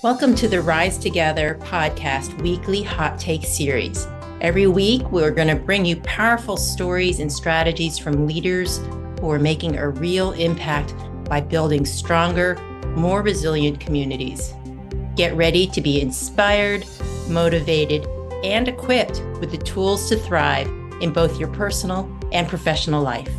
Welcome to the Rise Together podcast weekly hot take series. Every week, we're going to bring you powerful stories and strategies from leaders who are making a real impact by building stronger, more resilient communities. Get ready to be inspired, motivated, and equipped with the tools to thrive in both your personal and professional life.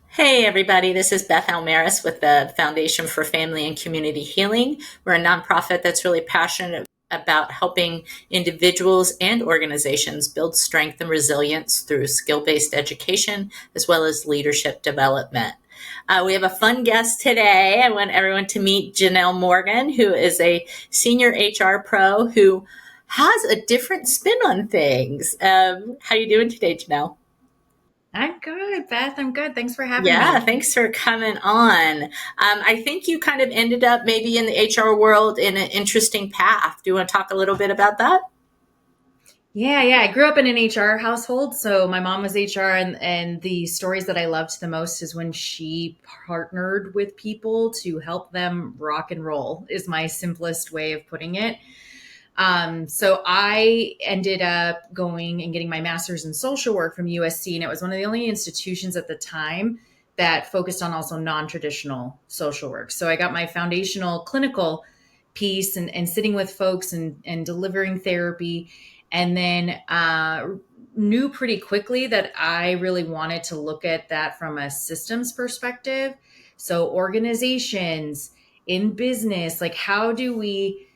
Hey everybody, this is Beth Almaris with the Foundation for Family and Community Healing. We're a nonprofit that's really passionate about helping individuals and organizations build strength and resilience through skill-based education as well as leadership development. We have a fun guest today. I want everyone to meet Janel Morgan, who is a senior HR pro who has a different spin on things. How are you doing today, Janel? I'm good, Beth. I'm good. Thanks for having me. Yeah, thanks for coming on. I think you kind of ended up maybe in the HR world in an interesting path. Do you want to talk a little bit about that? Yeah. I grew up in an HR household. So my mom was HR, and the stories that I loved the most is when she partnered with people to help them rock and roll, is my simplest way of putting it. So I ended up going and getting my master's in social work from USC, and it was one of the only institutions at the time that focused on also non-traditional social work. So I got my foundational clinical piece and sitting with folks and delivering therapy, and then knew pretty quickly that I really wanted to look at that from a systems perspective. So organizations in business, like how do we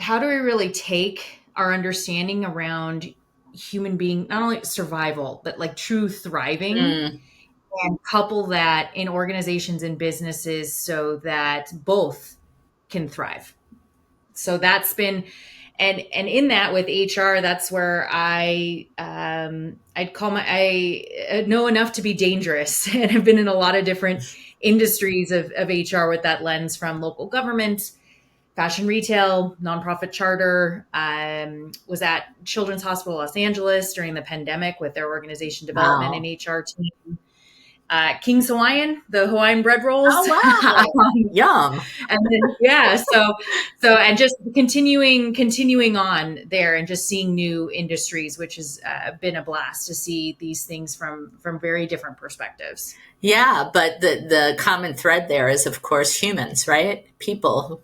really take our understanding around human being, not only survival, but like true thriving, and couple that in organizations and businesses so that both can thrive. So that's been, and in that with HR, that's where I know enough to be dangerous, and have been in a lot of different industries of HR with that lens, from local government, fashion retail, nonprofit charter. Was at Children's Hospital Los Angeles during the pandemic with their organization development and HR team. King's Hawaiian, the Hawaiian bread rolls. Oh, wow. Yum. And then, and just continuing on there and just seeing new industries, which has been a blast to see these things from very different perspectives. Yeah, but the common thread there is, of course, humans, right? People.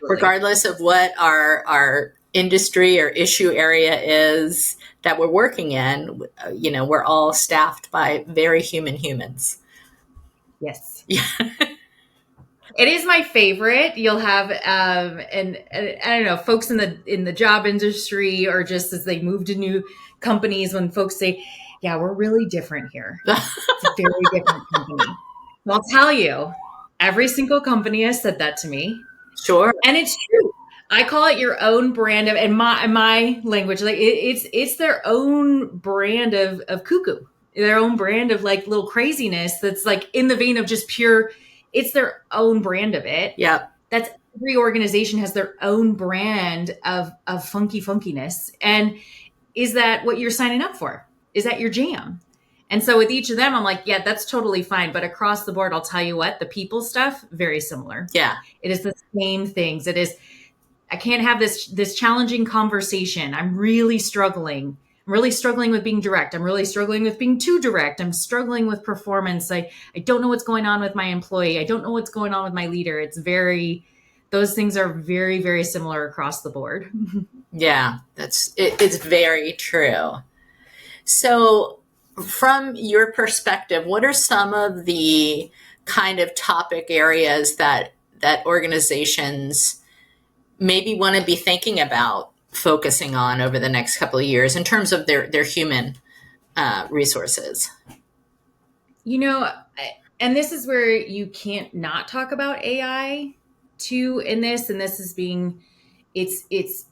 Regardless of what our industry or issue area is that we're working in, we're all staffed by very human humans. Yes. Yeah. It is my favorite. You'll have, and I don't know, folks in the job industry, or just as they move to new companies, when folks say, yeah, we're really different here. It's a very different company. Well, I'll tell you, every single company has said that to me. Sure. And it's true. I call it your own brand of, in my language, like it's their own brand of cuckoo, their own brand of like little craziness that's like in the vein of just pure. It's their own brand of it. Yeah. That's, every organization has their own brand of funkiness. And is that what you're signing up for? Is that your jam? And so with each of them, I'm like, yeah, that's totally fine. But across the board, I'll tell you what, the people stuff, very similar. Yeah. It is the same things. It is, I can't have this challenging conversation. I'm really struggling with being direct. I'm really struggling with being too direct. I'm struggling with performance. I don't know what's going on with my employee. I don't know what's going on with my leader. Those things are very, very similar across the board. Yeah, it's very true. So from your perspective, what are some of the kind of topic areas that organizations maybe want to be thinking about focusing on over the next couple of years in terms of their human resources? And this is where you can't not talk about AI too in this, and this is it's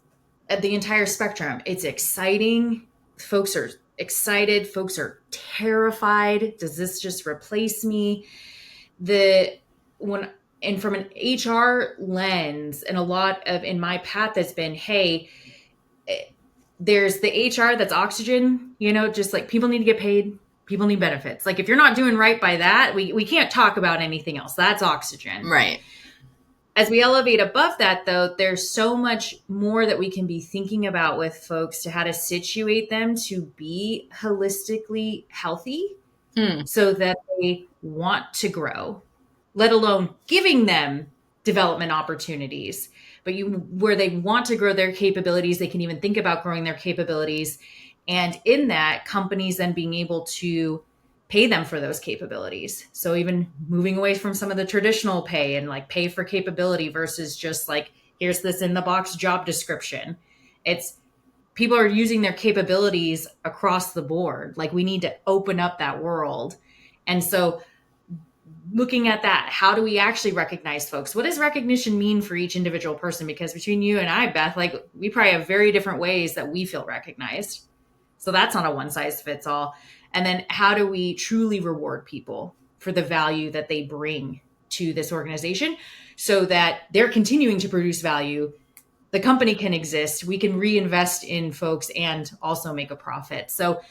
at the entire spectrum. It's exciting. Folks are excited. Folks are terrified. Does this just replace me? And from an HR lens, and a lot of in my path has been, hey, there's the HR that's oxygen, just like people need to get paid. People need benefits. Like if you're not doing right by that, we can't talk about anything else. That's oxygen. Right. As we elevate above that, though, there's so much more that we can be thinking about with folks to how to situate them to be holistically healthy so that they want to grow, let alone giving them development opportunities. But where they want to grow their capabilities, they can even think about growing their capabilities. And in that, companies then being able to pay them for those capabilities. So even moving away from some of the traditional pay and like pay for capability versus just like, here's this in the box job description. It's people are using their capabilities across the board. Like we need to open up that world. And so looking at that, how do we actually recognize folks? What does recognition mean for each individual person? Because between you and I, Beth, like we probably have very different ways that we feel recognized. So that's not a one size fits all. And then how do we truly reward people for the value that they bring to this organization so that they're continuing to produce value? The company can exist. We can reinvest in folks and also make a profit. So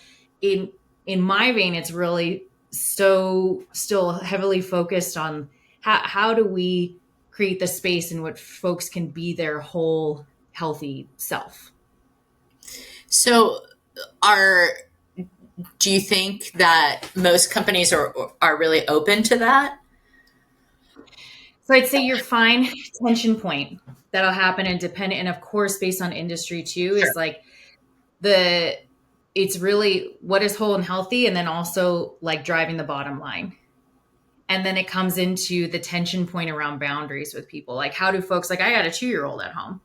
in my vein, it's really still heavily focused on how do we create the space in which folks can be their whole healthy self. So do you think that most companies are really open to that? So I'd say your fine tension point that'll happen and dependent, and of course, based on industry too, is like it's really what is whole and healthy, and then also like driving the bottom line. And then it comes into the tension point around boundaries with people. Like how do folks, like I got a 2-year-old at home.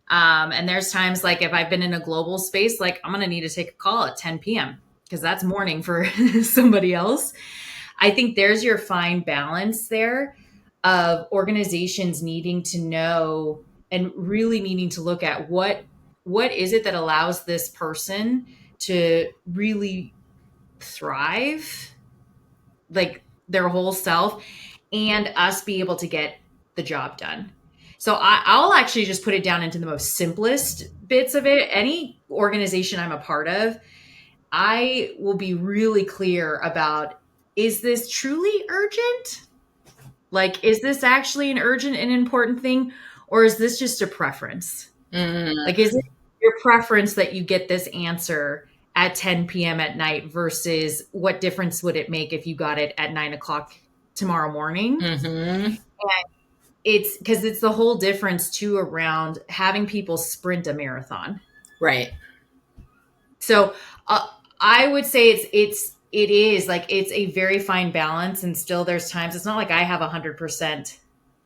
And there's times like if I've been in a global space, like I'm going to need to take a call at 10 p.m. because that's morning for somebody else. I think there's your fine balance there of organizations needing to know and really needing to look at what is it that allows this person to really thrive, like their whole self, and us be able to get the job done. So I'll actually just put it down into the most simplest bits of it. Any organization I'm a part of, I will be really clear about, is this truly urgent? Like, is this actually an urgent and important thing? Or is this just a preference? Like, is it your preference that you get this answer at 10 p.m. at night versus what difference would it make if you got it at 9 o'clock tomorrow morning? And it's because it's the whole difference too around having people sprint a marathon. Right. So I would say it is like, it's a very fine balance. And still there's times, it's not like I have 100%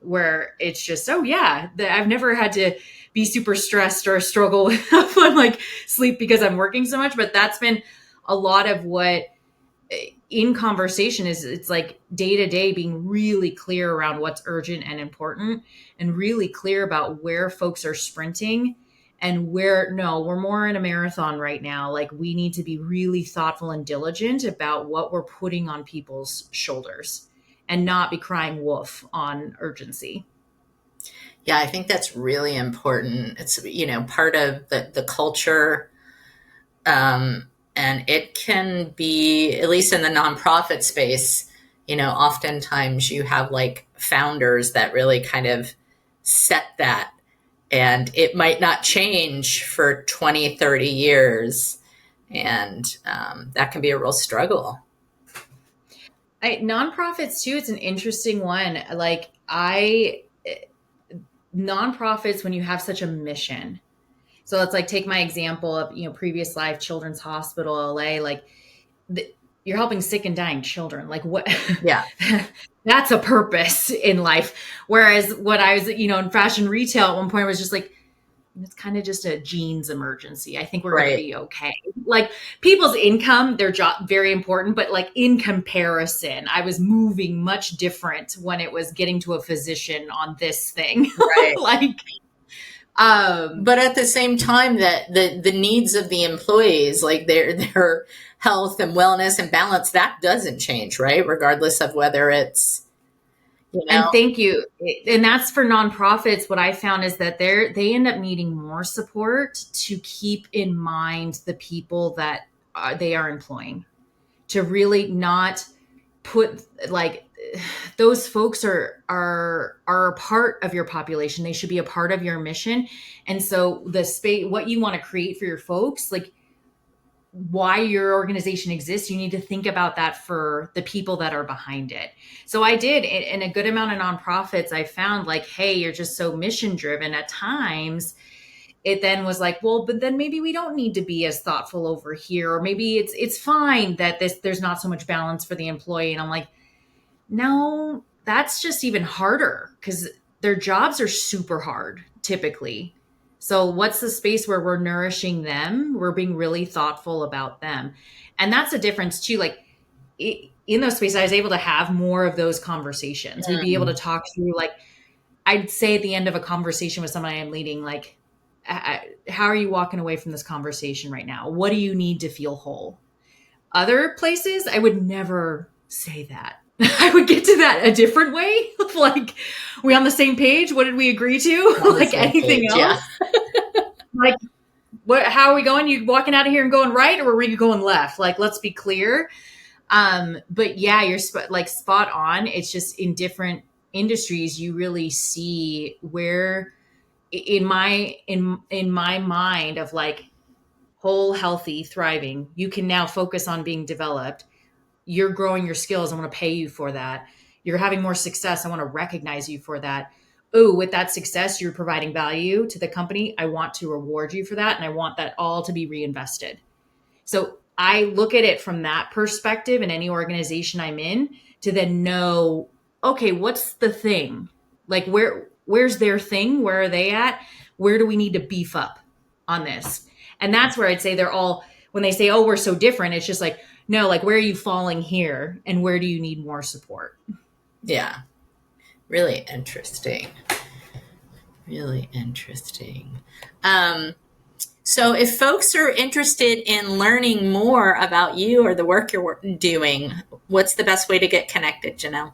where it's just, oh yeah, I've never had to be super stressed or struggle with like sleep because I'm working so much. But that's been a lot of what in conversation is, it's like day to day being really clear around what's urgent and important and really clear about where folks are sprinting and where, no, we're more in a marathon right now. Like we need to be really thoughtful and diligent about what we're putting on people's shoulders and not be crying wolf on urgency. Yeah, I think that's really important. It's, part of the culture. And it can be, at least in the nonprofit space, oftentimes you have like founders that really kind of set that, and it might not change for 20, 30 years. And that can be a real struggle. Nonprofits too, it's an interesting one. Like nonprofits, when you have such a mission. So let's like take my example of, Previous Life Children's Hospital, LA, like you're helping sick and dying children. Like what? Yeah. That's a purpose in life. Whereas what I was, in fashion retail at one point was just like, it's kind of just a jeans emergency. I think we're going to be okay. Like people's income, their job, very important. But like in comparison, I was moving much different when it was getting to a physician on this thing. Right. But at the same time, that the needs of the employees, like their health and wellness and balance, that doesn't change, right? Regardless of whether it's, And thank you. And that's for nonprofits. What I found is that they end up needing more support to keep in mind the people that they are employing. to really not put like those folks are a part of your population. They should be a part of your mission. And so the space, what you want to create for your folks, like why your organization exists, you need to think about that for the people that are behind it. So I did in a good amount of nonprofits, I found like, hey, you're just so mission driven at times. It then was like, well, but then maybe we don't need to be as thoughtful over here, or maybe it's fine that there's not so much balance for the employee. And I'm like, no, that's just even harder because their jobs are super hard typically. So what's the space where we're nourishing them? We're being really thoughtful about them. And that's a difference too. Like in those spaces, I was able to have more of those conversations. We'd be able to talk through, like, I'd say at the end of a conversation with someone I am leading, like, how are you walking away from this conversation right now? What do you need to feel whole? Other places, I would never say that. I would get to that a different way. Like, we on the same page? What did we agree to? Like anything else? Yeah. Like, how are we going? You walking out of here and going right, or are we going left? Like, let's be clear. But yeah, you're spot on. It's just in different industries, you really see where in my mind of like whole, healthy, thriving, you can now focus on being developed. You're growing your skills. I want to pay you for that. You're having more success. I want to recognize you for that. Oh, with that success, you're providing value to the company. I want to reward you for that. And I want that all to be reinvested. So I look at it from that perspective in any organization I'm in to then know, okay, what's the thing? Like where's their thing? Where are they at? Where do we need to beef up on this? And that's where I'd say they're all, when they say, oh, we're so different, it's just like, no, like, where are you falling here and where do you need more support? Yeah. Really interesting. Really interesting. So if folks are interested in learning more about you or the work you're doing, what's the best way to get connected, Janel?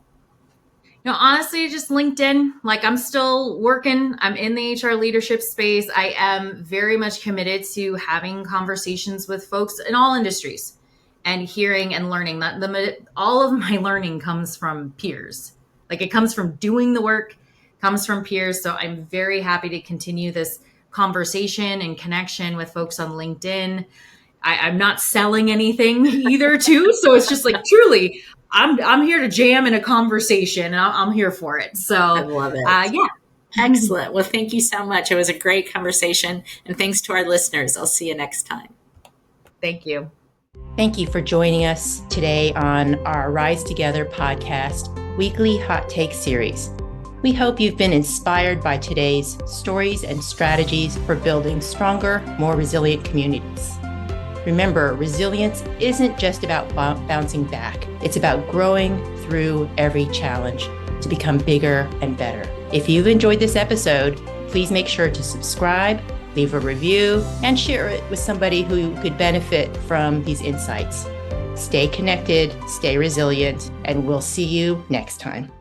No, honestly, just LinkedIn. Like, I'm still working. I'm in the HR leadership space. I am very much committed to having conversations with folks in all industries and hearing and learning. That all of my learning comes from peers. Like, it comes from doing the work, comes from peers. So I'm very happy to continue this conversation and connection with folks on LinkedIn. I'm not selling anything either too. So it's just like, truly, I'm here to jam in a conversation and I'm here for it. So I love it. Yeah. Excellent. Well, thank you so much. It was a great conversation. And thanks to our listeners. I'll see you next time. Thank you. Thank you for joining us today on our Rise Together podcast weekly hot take series. We hope you've been inspired by today's stories and strategies for building stronger, more resilient communities. Remember, resilience isn't just about bouncing back. It's about growing through every challenge to become bigger and better. If you've enjoyed this episode, please make sure to subscribe, leave a review, and share it with somebody who could benefit from these insights. Stay connected, stay resilient, and we'll see you next time.